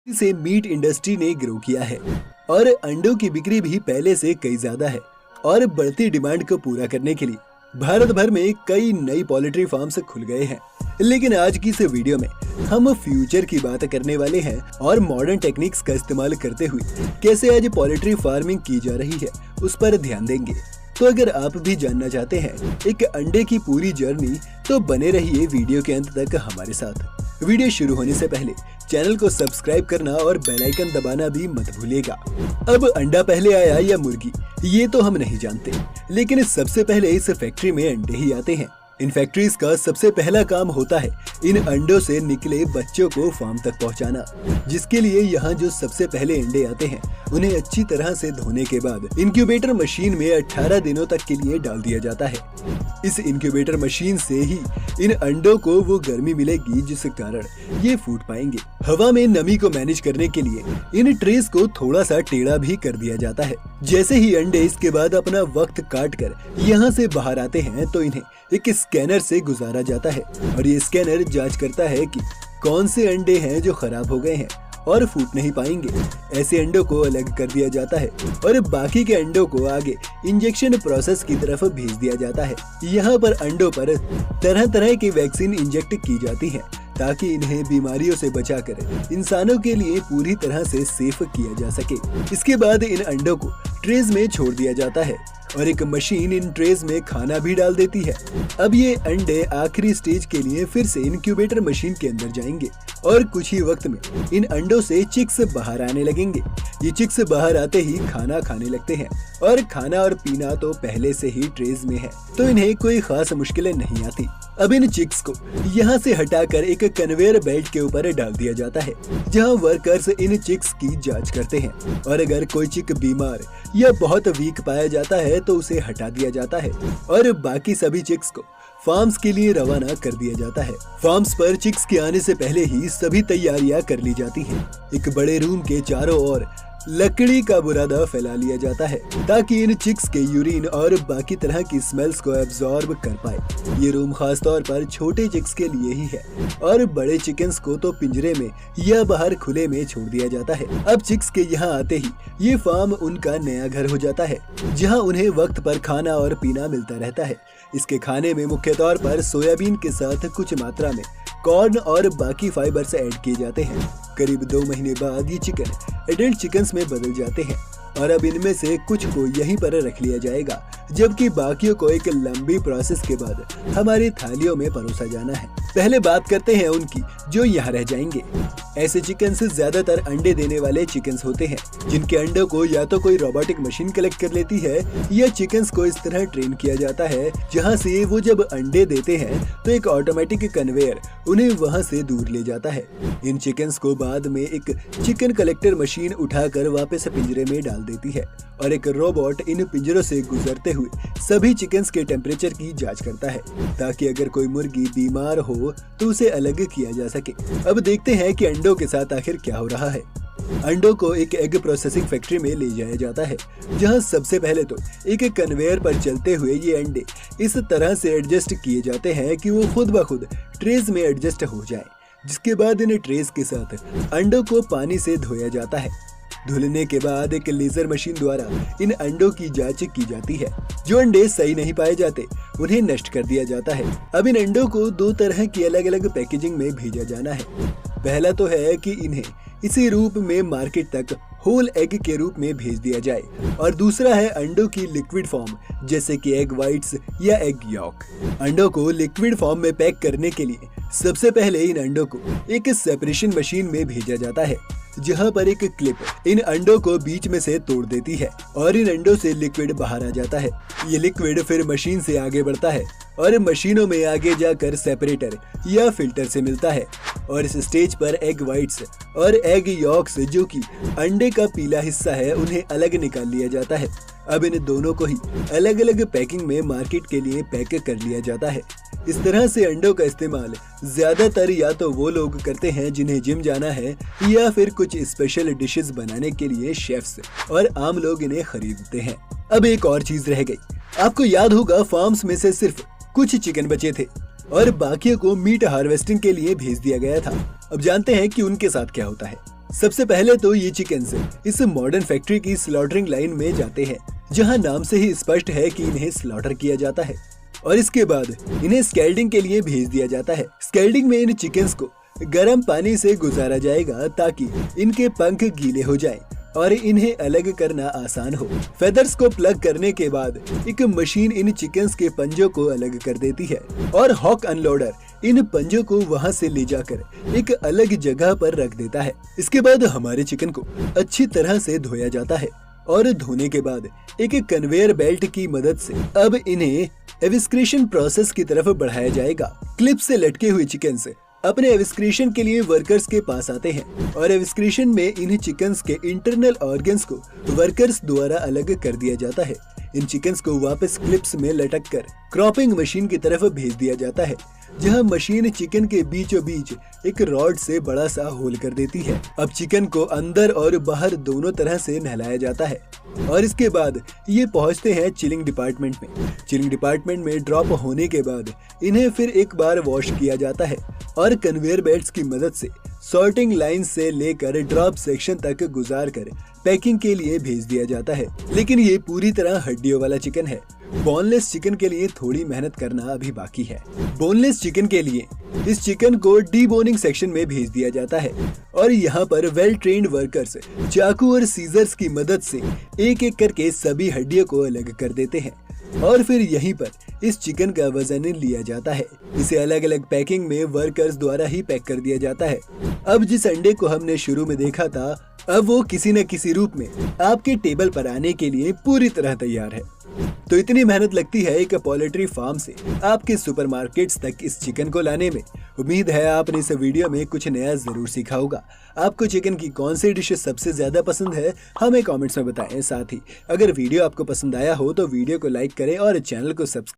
से meat industry ने grow किया है और अंडों की बिक्री भी पहले से कई ज्यादा है। और बढ़ती डिमांड को पूरा करने के लिए भारत भर में कई नई पोल्ट्री फार्म्स खुल गए हैं। लेकिन आज की इस वीडियो में हम फ्यूचर की बात करने वाले हैं और मॉडर्न टेक्निक्स का इस्तेमाल करते हुए कैसे आज पोल्ट्री फार्मिंग की जा रही है उस पर ध्यान देंगे। तो अगर आप भी जानना चाहते हैं एक अंडे की पूरी जर्नी तो बने रहिए वीडियो के अंत तक हमारे साथ। वीडियो शुरू होने से पहले चैनल को सब्सक्राइब करना और बेल आइकन दबाना भी मत भूलिएगा। अब अंडा पहले आया या मुर्गी ये तो हम नहीं जानते, लेकिन सबसे पहले इस फैक्ट्री में अंडे ही आते हैं। इन फैक्ट्रीज का सबसे पहला काम होता है इन अंडों से निकले बच्चों को फार्म तक पहुंचाना, जिसके लिए यहाँ जो सबसे पहले अंडे आते हैं उन्हें अच्छी तरह से धोने के बाद इंक्यूबेटर मशीन में 18 दिनों तक के लिए डाल दिया जाता है। इस इंक्यूबेटर मशीन से ही इन अंडों को वो गर्मी मिलेगी जिस कारण ये फूट पाएंगे। हवा में नमी को मैनेज करने के लिए इन ट्रेस को थोड़ा सा टेढ़ा भी कर दिया जाता है। जैसे ही अंडे इसके बाद अपना वक्त काट कर यहाँ से बाहर आते हैं तो इन्हें एक स्कैनर से गुजारा जाता है और ये स्कैनर जांच करता है कि कौन से अंडे हैं जो खराब हो गए हैं और फूट नहीं पाएंगे। ऐसे अंडों को अलग कर दिया जाता है और बाकी के अंडों को आगे इंजेक्शन प्रोसेस की तरफ भेज दिया जाता है। यहाँ पर अंडों पर तरह तरह की वैक्सीन इंजेक्ट की जाती है ताकि इन्हें बीमारियों से बचाकर इंसानों के लिए पूरी तरह से सेफ किया जा सके। इसके बाद इन अंडों को ट्रेज में छोड़ दिया जाता है और एक मशीन इन ट्रेज में खाना भी डाल देती है। अब ये अंडे आखिरी स्टेज के लिए फिर से इंक्यूबेटर मशीन के अंदर जाएंगे और कुछ ही वक्त में इन अंडों से चिक्स बाहर आने लगेंगे। ये चिक्स बाहर आते ही खाना खाने लगते हैं और खाना और पीना तो पहले से ही ट्रेज में है तो इन्हें कोई खास मुश्किलें नहीं आती। अब इन चिक्स को यहाँ से हटाकर एक कन्वेयर बेल्ट के ऊपर डाल दिया जाता है जहाँ वर्कर्स इन चिक्स की जांच करते हैं और अगर कोई चिक बीमार या बहुत वीक पाया जाता है तो उसे हटा दिया जाता है और बाकी सभी चिक्स को फार्म्स के लिए रवाना कर दिया जाता है। फार्म्स पर चिक्स के आने से पहले ही सभी तैयारियां कर ली जाती हैं। एक बड़े रूम के चारों ओर लकड़ी का बुरादा फैला लिया जाता है ताकि इन चिक्स के यूरिन और बाकी तरह की स्मेल्स को एब्जॉर्ब कर पाए। ये रूम खास तौर पर छोटे चिक्स के लिए ही है और बड़े चिकन्स को तो पिंजरे में या बाहर खुले में छोड़ दिया जाता है। अब चिक्स के यहाँ आते ही ये फार्म उनका नया घर हो जाता है जहाँ उन्हें वक्त पर खाना और पीना मिलता रहता है। इसके खाने में मुख्य तौर पर सोयाबीन के साथ कुछ मात्रा में कॉर्न और बाकी फाइबर्स ऐड किए जाते हैं। करीब 2 महीने बाद ये चिकन एडल्ट चिकन्स में बदल जाते हैं और अब इनमें से कुछ को यहीं पर रख लिया जाएगा जबकि बाकियों को एक लंबी प्रोसेस के बाद हमारी थालियों में परोसा जाना है। पहले बात करते हैं उनकी जो यहाँ रह जाएंगे। ऐसे चिकन्स ज्यादातर अंडे देने वाले चिकन्स होते हैं जिनके अंडों को या तो कोई रोबोटिक मशीन कलेक्ट कर लेती है या चिकन्स को इस तरह ट्रेन किया जाता है जहाँ से वो जब अंडे देते हैं तो एक ऑटोमेटिक कन्वेयर उन्हें वहाँ से दूर ले जाता है। इन चिकन्स को बाद में एक चिकन कलेक्टर मशीन उठाकर वापस पिंजरे में डाल देती है और एक रोबोट इन पिंजरों से गुजरते हुए सभी चिकन्स के टेम्परेचर की जांच करता है ताकि अगर कोई मुर्गी बीमार हो तो उसे अलग किया जा सके। अब देखते हैं कि अंडों के साथ आखिर क्या हो रहा है। अंडों को एक एग प्रोसेसिंग फैक्ट्री में ले जाया जाता है जहां सबसे पहले तो एक कन्वेयर पर चलते हुए ये अंडे इस तरह से एडजस्ट किए जाते हैं कि वो खुद ब खुद ट्रेज में एडजस्ट हो जाए, जिसके बाद इन ट्रेज के साथ अंडों को पानी से धोया जाता है। धुलने के बाद एक लेजर मशीन द्वारा इन अंडों की जांच की जाती है। जो अंडे सही नहीं पाए जाते उन्हें नष्ट कर दिया जाता है। अब इन अंडों को 2 तरह की अलग अलग पैकेजिंग में भेजा जाना है। पहला तो है कि इन्हें इसी रूप में मार्केट तक होल एग के रूप में भेज दिया जाए और दूसरा है अंडों की लिक्विड फॉर्म जैसे कि एग व्हाइट्स या एग यॉक। अंडों को लिक्विड फॉर्म में पैक करने के लिए सबसे पहले इन अंडों को एक सेपरेशन मशीन में भेजा जाता है जहां पर एक क्लिप इन अंडों को बीच में से तोड़ देती है और इन अंडों से लिक्विड बाहर आ जाता है। ये लिक्विड फिर मशीन से आगे बढ़ता है और मशीनों में आगे जाकर सेपरेटर या फिल्टर से मिलता है और इस स्टेज पर एग व्हाइट्स और एग यॉक्स जो कि अंडे का पीला हिस्सा है उन्हें अलग निकाल लिया जाता है। अब इन दोनों को ही अलग अलग पैकिंग में मार्केट के लिए पैक कर लिया जाता है। इस तरह से अंडों का इस्तेमाल ज्यादातर या तो वो लोग करते हैं जिन्हें जिम जाना है या फिर कुछ स्पेशल डिशेस बनाने के लिए शेफ्स और आम लोग इन्हें खरीदते हैं। अब एक और चीज रह गई, आपको याद होगा फार्म्स में से सिर्फ कुछ चिकन बचे थे और बाकियों को मीट हार्वेस्टिंग के लिए भेज दिया गया था। अब जानते हैं कि उनके साथ क्या होता है। सबसे पहले तो ये चिकन्स इस मॉडर्न फैक्ट्री की स्लॉटरिंग लाइन में जाते हैं, जहां नाम से ही स्पष्ट है कि इन्हें स्लॉटर किया जाता है और इसके बाद इन्हें स्कैल्डिंग के लिए भेज दिया जाता है। स्कैल्डिंग में इन चिकन्स को गर्म पानी से गुजारा जाएगा ताकि इनके पंख गीले हो जाएं और इन्हें अलग करना आसान हो। फेदर्स को प्लग करने के बाद एक मशीन इन चिकन्स के पंजों को अलग कर देती है और हॉक अनलोडर इन पंजों को वहां से ले जाकर एक अलग जगह पर रख देता है। इसके बाद हमारे चिकन को अच्छी तरह से धोया जाता है और धोने के बाद एक कन्वेयर बेल्ट की मदद से अब इन्हें एविस्क्रेशन प्रोसेस की तरफ बढ़ाया जाएगा। क्लिप से लटके हुए चिकन्स अपने एविस्क्रेशन के लिए वर्कर्स के पास आते हैं और एविस्क्रेशन में इन चिकन्स के इंटरनल ऑर्गन्स को वर्कर्स द्वारा अलग कर दिया जाता है। इन चिकन्स को वापस क्लिप्स में लटक कर क्रॉपिंग मशीन की तरफ भेज दिया जाता है, जहां मशीन चिकन के बीचों बीच एक रॉड से बड़ा सा होल कर देती है। अब चिकन को अंदर और बाहर दोनों तरह से नहलाया जाता है और इसके बाद ये पहुंचते हैं चिलिंग डिपार्टमेंट में। चिलिंग डिपार्टमेंट में ड्रॉप होने के बाद इन्हें फिर एक बार वॉश किया जाता है और कन्वेयर बेल्ट्स की मदद से सॉर्टिंग लाइन से लेकर ड्रॉप सेक्शन तक गुजार कर पैकिंग के लिए भेज दिया जाता है। लेकिन ये पूरी तरह हड्डियों वाला चिकन है। बोनलेस चिकन के लिए थोड़ी मेहनत करना अभी बाकी है। बोनलेस चिकन के लिए इस चिकन को डीबोनिंग सेक्शन में भेज दिया जाता है और यहाँ पर वेल ट्रेन्ड वर्कर्स चाकू और सीजर्स की मदद से एक एक करके सभी हड्डियों को अलग कर देते हैं और फिर यहीं पर इस चिकन का वजन लिया जाता है। इसे अलग अलग पैकिंग में वर्कर्स द्वारा ही पैक कर दिया जाता है। अब जिस अंडे को हमने शुरू में देखा था, अब वो किसी न किसी रूप में आपके टेबल पर आने के लिए पूरी तरह तैयार है। तो इतनी मेहनत लगती है एक पोल्ट्री फार्म से आपके सुपरमार्केट्स तक इस चिकन को लाने में। उम्मीद है आपने इस वीडियो में कुछ नया जरूर सीखा होगा। आपको चिकन की कौन सी डिश सबसे ज्यादा पसंद है, हमें कमेंट्स में बताएं। साथ ही अगर वीडियो आपको पसंद आया हो तो वीडियो को लाइक करें और चैनल को सब्सक्राइब